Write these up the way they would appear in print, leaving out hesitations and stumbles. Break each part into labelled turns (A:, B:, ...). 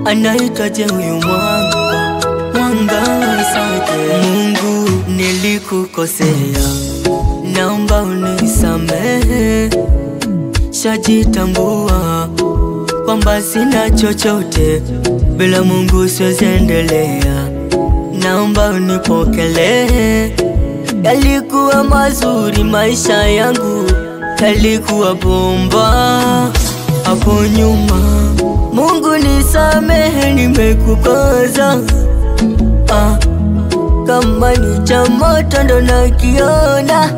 A: Anaitaje huyu mwanga asante. Mungu nilikukosea, naomba unisamehe. Shajitambua kwamba sina chochote, bila Mungu siwezi endelea. Naomba unipokelee. Yalikuwa mazuri maisha yangu, yalikuwa bomba hapo nyuma. Mungu nisamehe, nimekukosa. Kama ni cha moto ndo nakiona,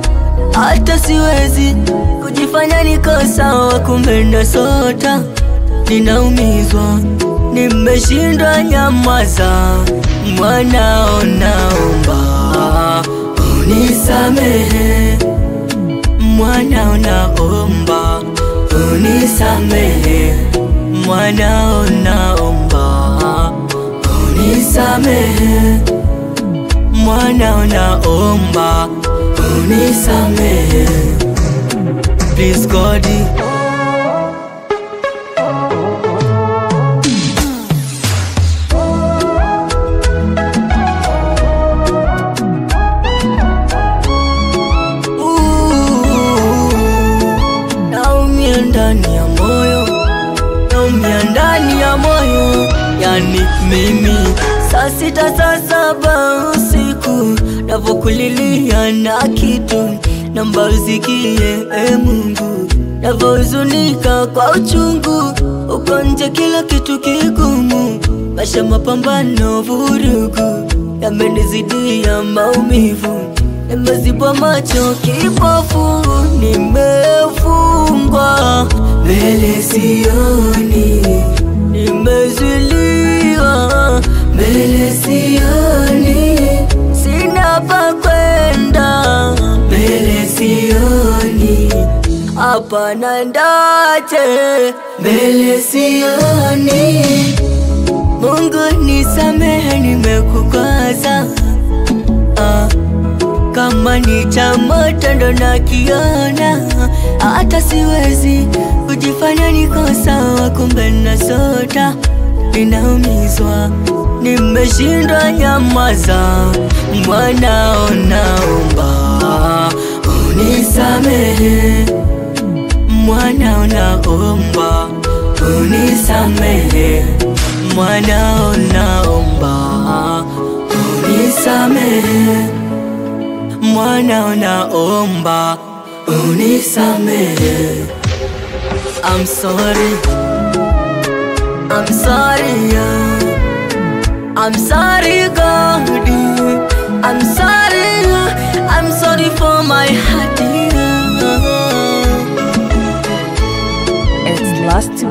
A: hata siwezi kujifanya niko sawa, kumbe nasota. Ninaumizwa, nimeshindwa nyamaza. Mwanao naomba unisamehe, mwanao naomba unisamehe, mwanao naomba unisamehe, mwanao naomba unisamehe. Please God, naumia ndani ya moyo, naumia ndani ya moyo. Yani mimi saa 6 saa 7 usiku navokulilia na kitu, naomba usikie Mungu. Navohuzunika kwa uchungu, uko nje kila kitu kigumu. Maisha mapambano vurugu, yamenizidia maumivu. Nimezibwa macho kipofu, nimefungwa mbele sioni, nimezuiliwa mbele sioni. Sina pa kwenda mbele sioni, hapa nandaje mbele sioni. Mungu nisamehe, nimekukosa. Kama ni cha moto ndo nakiona, hata siwezi kujifanya niko sawa, kumbe nasota. Ninaumizwa, nimeshindwa nyamaza. Mwanao naomba unisamehe, mwanao naomba unisamehe, mwanao naomba unisamehe, mwanao naomba unisamehe. I'm sorry, I'm sorry, I'm sorry God, I'm sorry, I'm sorry for my heart.
B: It's Lost